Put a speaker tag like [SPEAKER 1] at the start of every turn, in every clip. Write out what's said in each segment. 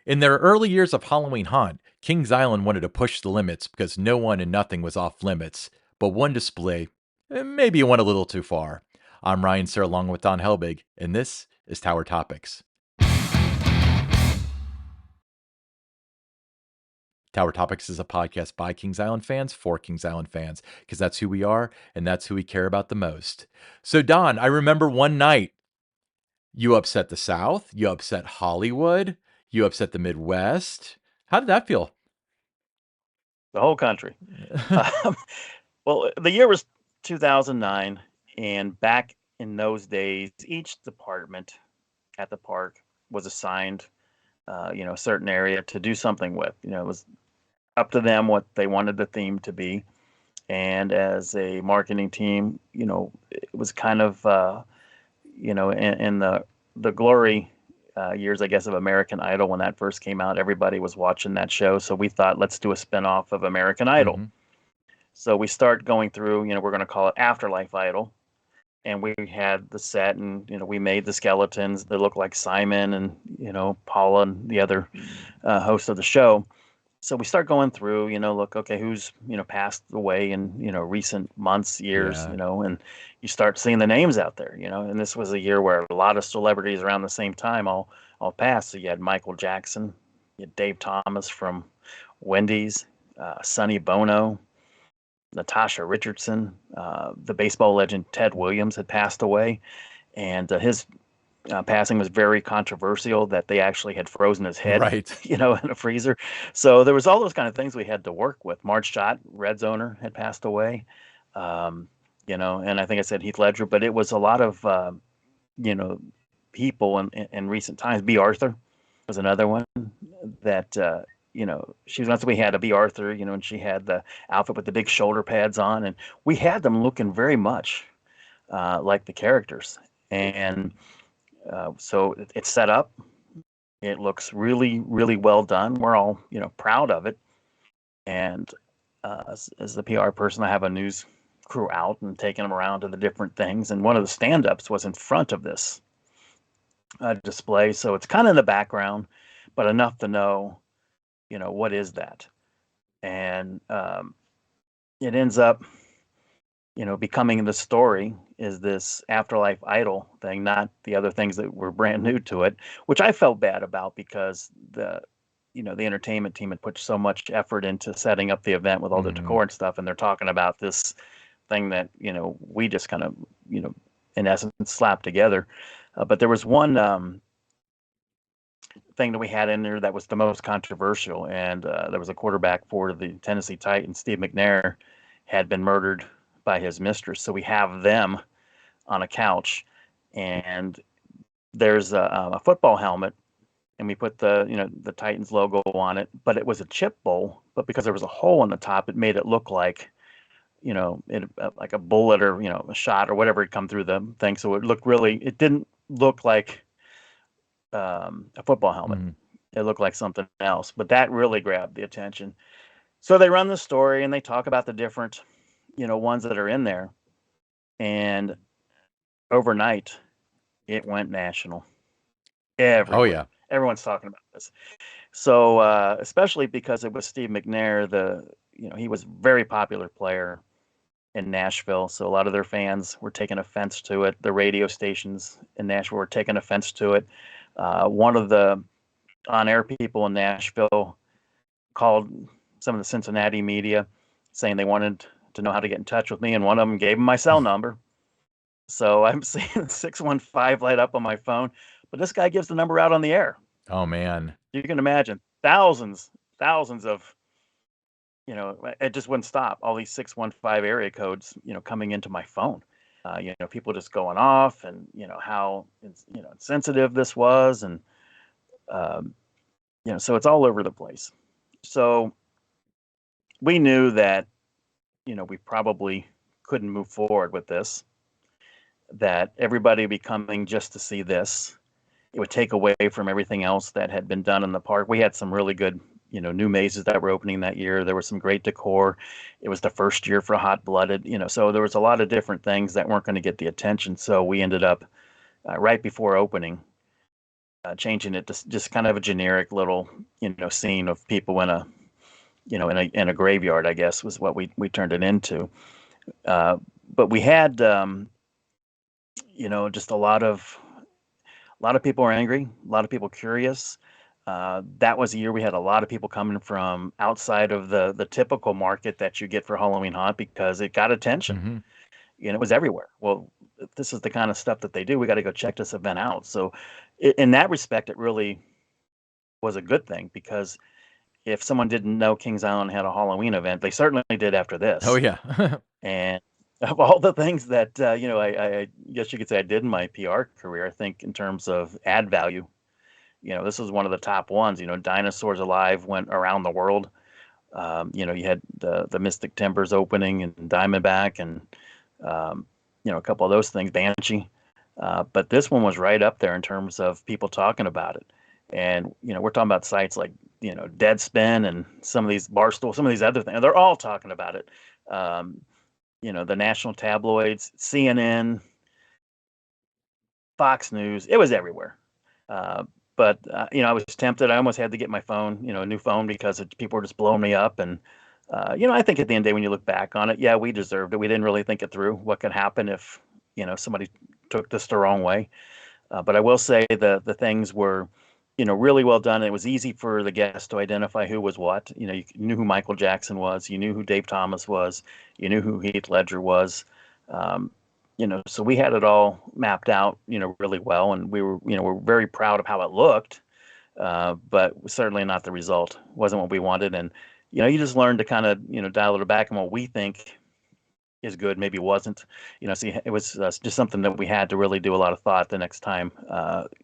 [SPEAKER 1] In their early years of Halloween Haunt, Kings Island wanted to push the limits because no one and nothing was off limits. But one display, maybe it went a little too far. I'm Ryan Sir along with Don Helbig, and this is Tower Topics. Tower Topics is a podcast by Kings Island fans for Kings Island fans, because that's who we are and that's who we care about the most. So, Don, I remember one night you upset the South, you upset Hollywood, you upset the Midwest. How did that feel?
[SPEAKER 2] The whole country. Um, well, the year was 2009, and back in those days, each department at the park was assigned, a certain area to do something with. It was up to them what they wanted the theme to be. And as a marketing team, it was kind of, in the glory years, I guess, of American Idol when that first came out, everybody was watching that show. So we thought, let's do a spinoff of American Idol.
[SPEAKER 1] hmm
[SPEAKER 2] So we start going through, we're going to call it Afterlife Idol. And we had the set and, we made the skeletons that look like Simon and, Paula and the other hosts of the show. So we start going through, look, okay, who's, passed away in, recent months, years,
[SPEAKER 1] Yeah.
[SPEAKER 2] and you start seeing the names out there, and this was a year where a lot of celebrities around the same time all passed. So you had Michael Jackson, you had Dave Thomas from Wendy's, Sonny Bono, Natasha Richardson, the baseball legend Ted Williams had passed away, and his passing was very controversial. That they actually had frozen his head,
[SPEAKER 1] Right.
[SPEAKER 2] in a freezer. So there was all those kind of things we had to work with. Marge Schott, Reds owner, had passed away, um, and I think I said Heath Ledger, but it was a lot of you know people in recent times. B. Arthur was another one that she was once we had a B. Arthur, and she had the outfit with the big shoulder pads on, and we had them looking very much like the characters. And so it's set up. It looks really, really well done. We're all proud of it. And as the PR person, I have a news crew out and taking them around to the different things. And one of the stand-ups was in front of this display, so it's kind of in the background, but enough to know, what is that? And it ends up, becoming the story is this Afterlife Idol thing, not the other things that were brand new to it, which I felt bad about because the entertainment team had put so much effort into setting up the event with all the
[SPEAKER 1] hmm
[SPEAKER 2] decor and stuff, and they're talking about this thing that we just kind of in essence slapped together. But there was one thing that we had in there that was the most controversial, and there was a quarterback for the Tennessee Titans, Steve McNair, had been murdered by his mistress. So we have them on a couch, and there's a football helmet, and we put the Titans logo on it, but it was a chip bowl. But because there was a hole in the top, it made it look like like a bullet or a shot or whatever had come through the thing. So it didn't look like a football helmet.
[SPEAKER 1] hmm
[SPEAKER 2] It looked like something else, but that really grabbed the attention. So they run the story and they talk about the different ones that are in there, and overnight it went national
[SPEAKER 1] Oh,
[SPEAKER 2] everywhere.
[SPEAKER 1] yeah.
[SPEAKER 2] Everyone's talking about this. So especially because it was Steve McNair, he was a very popular player in Nashville, so a lot of their fans were taking offense to it. The radio stations in Nashville were taking offense to it. One of the on-air people in Nashville called some of the Cincinnati media saying they wanted to know how to get in touch with me, and one of them gave him my cell number. So I'm seeing 615 light up on my phone, but this guy gives the number out on the air.
[SPEAKER 1] Oh, man.
[SPEAKER 2] You can imagine thousands of, it just wouldn't stop. All these 615 area codes, coming into my phone. People just going off, and how sensitive this was, and um, so it's all over the place. So we knew that we probably couldn't move forward with this. That everybody would be coming just to see this. It would take away from everything else that had been done in the park. We had some really good, new mazes that were opening that year. There was some great decor. It was the first year for Hot Blooded, so there was a lot of different things that weren't going to get the attention. So we ended up right before opening changing it to just kind of a generic little, scene of people in a, in a graveyard, I guess was what we turned it into. Uh, but we had, just a lot of people were angry, a lot of people curious. That was a year we had a lot of people coming from outside of the typical market that you get for Halloween Haunt because it got attention.
[SPEAKER 1] Hmm.
[SPEAKER 2] It was everywhere. Well, if this is the kind of stuff that they do, we got to go check this event out. So, in that respect, it really was a good thing because if someone didn't know Kings Island had a Halloween event, they certainly did after
[SPEAKER 1] Oh
[SPEAKER 2] this.
[SPEAKER 1] yeah.
[SPEAKER 2] And of all the things that I guess you could say I did in my PR career, I think in terms of ad value, this was one of the top ones. Dinosaurs Alive went around the world. You had the Mystic Timbers opening and Diamondback and a couple of those things, Banshee. But this one was right up there in terms of people talking about it. And we're talking about sites like Deadspin and some of these Barstool, some of these other things. They're all talking about it. Um, the national tabloids, CNN, Fox News, it was everywhere. Uh, but I was tempted. I almost had to get my phone, a new phone because people were just blowing me up. And I think at the end of the day, when you look back on it, yeah, we deserved it. We didn't really think it through. What could happen if somebody took this the wrong way? But I will say the things were, really well done. It was easy for the guests to identify who was what. You knew who Michael Jackson was. You knew who Dave Thomas was. You knew who Heath Ledger was. Um, so we had it all mapped out, really well, and we're very proud of how it looked. But certainly not the result. Wasn't what we wanted, and you just learn to kind of dial it back on what we think is good, maybe wasn't. See, it was just something that we had to really do a lot of thought the next time.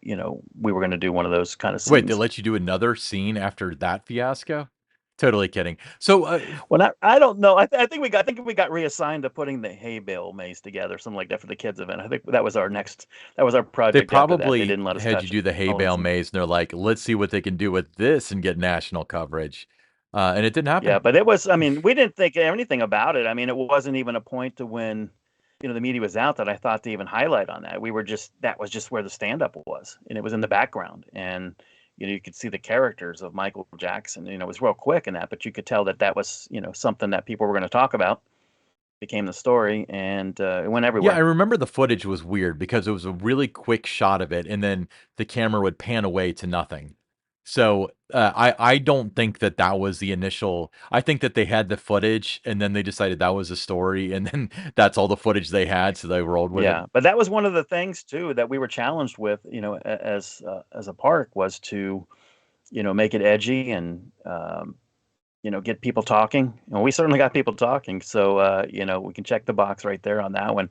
[SPEAKER 2] We were going to do one of those kind of
[SPEAKER 1] Wait, they
[SPEAKER 2] scenes.
[SPEAKER 1] let you do another scene after that fiasco? Totally kidding. So,
[SPEAKER 2] Well, I don't know. I think we got reassigned to putting the hay bale maze together, something like that for the kids event. I think that was our next. That was our
[SPEAKER 1] they
[SPEAKER 2] project after that. They
[SPEAKER 1] probably
[SPEAKER 2] didn't let us
[SPEAKER 1] had you
[SPEAKER 2] touch it.
[SPEAKER 1] do the hay
[SPEAKER 2] All in
[SPEAKER 1] bale
[SPEAKER 2] some.
[SPEAKER 1] maze, and they're like, "Let's see what they can do with this and get national coverage," and it didn't
[SPEAKER 2] Yeah,
[SPEAKER 1] happen.
[SPEAKER 2] but it was. I mean, we didn't think anything about it. I mean, it wasn't even a point to when the media was out that I thought to even highlight on that. We were just that was just where the stand up was, and it was in the background, and you could see the characters of Michael Jackson. It was real quick in that, but you could tell that that was something that people were going to talk about. Became the story, and it went
[SPEAKER 1] Yeah, I
[SPEAKER 2] everywhere.
[SPEAKER 1] remember the footage was weird because it was a really quick shot of it, and then the camera would pan away to nothing. So I don't think that that was the initial. I think that they had the footage, and then they decided that was a story, and then that's all the footage they had, so they rolled with it.
[SPEAKER 2] Yeah, but that was one of the things too that we were challenged with, as a park was to make it edgy and get people talking. And we certainly got people talking. So, we can check the box right there on that one.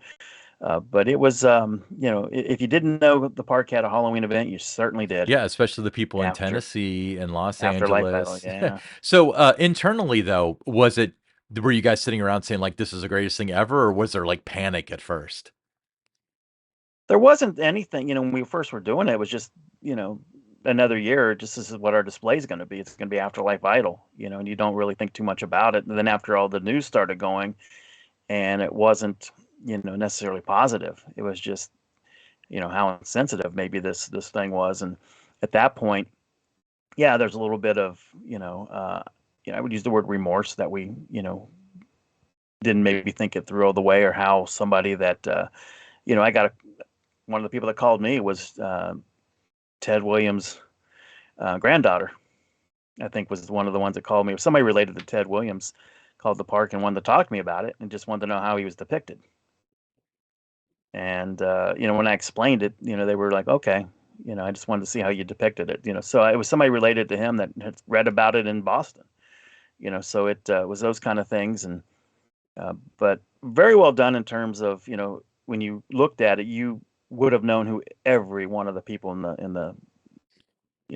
[SPEAKER 2] But it was, if you didn't know the park had a Halloween event, you certainly did.
[SPEAKER 1] Yeah, especially the people in
[SPEAKER 2] After
[SPEAKER 1] Tennessee and Los
[SPEAKER 2] Afterlife Idol,
[SPEAKER 1] Angeles.
[SPEAKER 2] yeah.
[SPEAKER 1] So internally, though, were you guys sitting around saying like this is the greatest thing ever, or was there like panic at first?
[SPEAKER 2] There wasn't anything, when we first were doing it, it was just, another year, just this is what our display is going to be. It's going to be Afterlife Idol, and you don't really think too much about it. And then after all the news started going, and it wasn't, necessarily positive. It was just, how insensitive maybe this thing was. And at that point, yeah, there's a little bit of, I would use the word remorse that we, didn't maybe think it through all the way, or how somebody that, I got one of the people that called me was Ted Williams' granddaughter. I think was one of the ones that called me. If somebody related to Ted Williams called the park and wanted to talk to me about it and just wanted to know how he was depicted. And when I explained it, they were like, "Okay." I just wanted to see how you depicted it. So it was somebody related to him that had read about it in Boston. So it was those kind of things, and but very well done in terms of when you looked at it, you would have known who every one of the people in the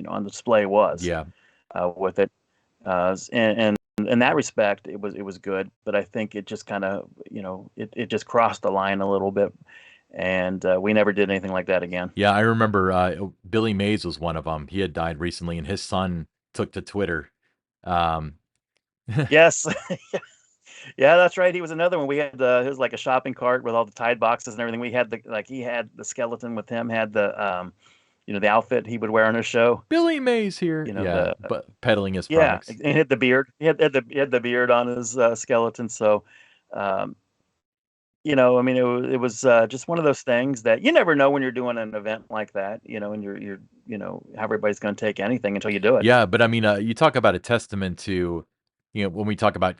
[SPEAKER 2] on display was
[SPEAKER 1] Yeah.
[SPEAKER 2] with it. And in that respect, it was good, but I think it just kind of it just crossed the line a little bit, and we never did anything like that again.
[SPEAKER 1] Yeah, I remember, Billy Mays was one of them. He had died recently, and his son took to Twitter. Um,
[SPEAKER 2] Yes, yeah, that's right. He was another one. We had it was like a shopping cart with all the Tide boxes and everything. We had he had the skeleton with him, had the the outfit he would wear on his show.
[SPEAKER 1] Billy Mays here. Yeah,
[SPEAKER 2] The
[SPEAKER 1] but peddling his
[SPEAKER 2] yeah,
[SPEAKER 1] products.
[SPEAKER 2] and he had the beard. He had the beard on his skeleton. So, um, I mean, it was just one of those things that you never know when you're doing an event like that. And you're how everybody's going to take anything until you do it.
[SPEAKER 1] Yeah, but I mean, you talk about a testament to, when we talk about,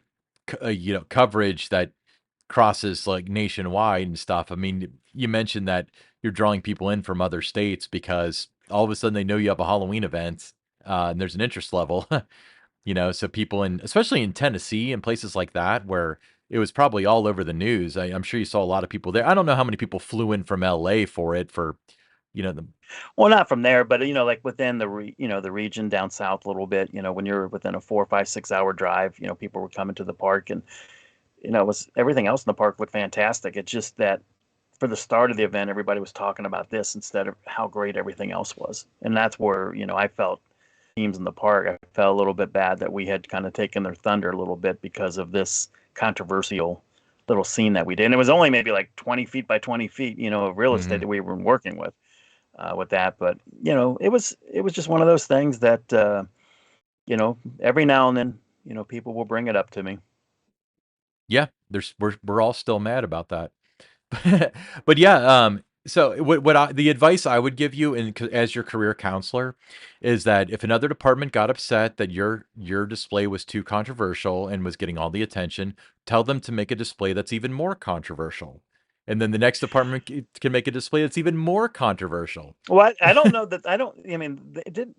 [SPEAKER 1] coverage that crosses like nationwide and stuff. I mean, you mentioned that you're drawing people in from other states because all of a sudden they know you have a Halloween event, and there's an interest level. So people especially in Tennessee and places like that where it was probably all over the news. I'm sure you saw a lot of people there. I don't know how many people flew in from LA for it for, the
[SPEAKER 2] Well, not from there, but like within the region down south a little bit. When you're within a 4, 5, 6 hour drive, people were coming to the park, and it was everything else in the park looked fantastic. It's just that for the start of the event, everybody was talking about this instead of how great everything else was, and that's where I felt teams in the park. I felt a little bit bad that we had kind of taken their thunder a little bit because of this controversial little scene that we did. And it was only maybe like 20 feet by 20 feet, of real estate
[SPEAKER 1] Mhm.
[SPEAKER 2] that we were working with that. But it was just one of those things that every now and then people will bring it up to me.
[SPEAKER 1] Yeah, we're all still mad about that. But yeah, so the advice I would give you as your career counselor is that if another department got upset that your display was too controversial and was getting all the attention, tell them to make a display that's even more controversial. And then the next department can make a display that's even more controversial.
[SPEAKER 2] Well, I don't know that I don't. I mean, they didn't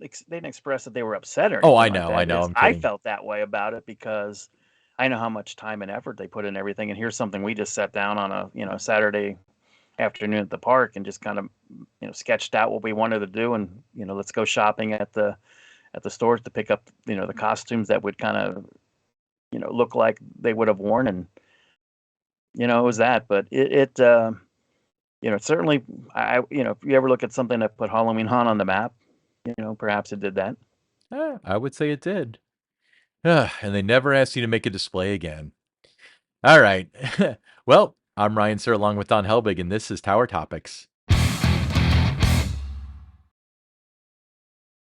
[SPEAKER 2] express that they were upset or
[SPEAKER 1] Oh,
[SPEAKER 2] anything like
[SPEAKER 1] I
[SPEAKER 2] that.
[SPEAKER 1] know,
[SPEAKER 2] It's
[SPEAKER 1] I'm
[SPEAKER 2] I
[SPEAKER 1] kidding.
[SPEAKER 2] felt that way about it because I know how much time and effort they put in everything. And here's something we just sat down on a Saturday afternoon at the park and just kind of sketched out what we wanted to do, and let's go shopping at the stores to pick up the costumes that would kind of look like they would have worn, and it was that. But certainly, if you ever look at something that put Halloween Haunt on the map, perhaps it did that.
[SPEAKER 1] I would say it did. And they never asked you to make a display again. All right. Well, I'm Ryan Sir along with Don Helbig, and this is Tower Topics.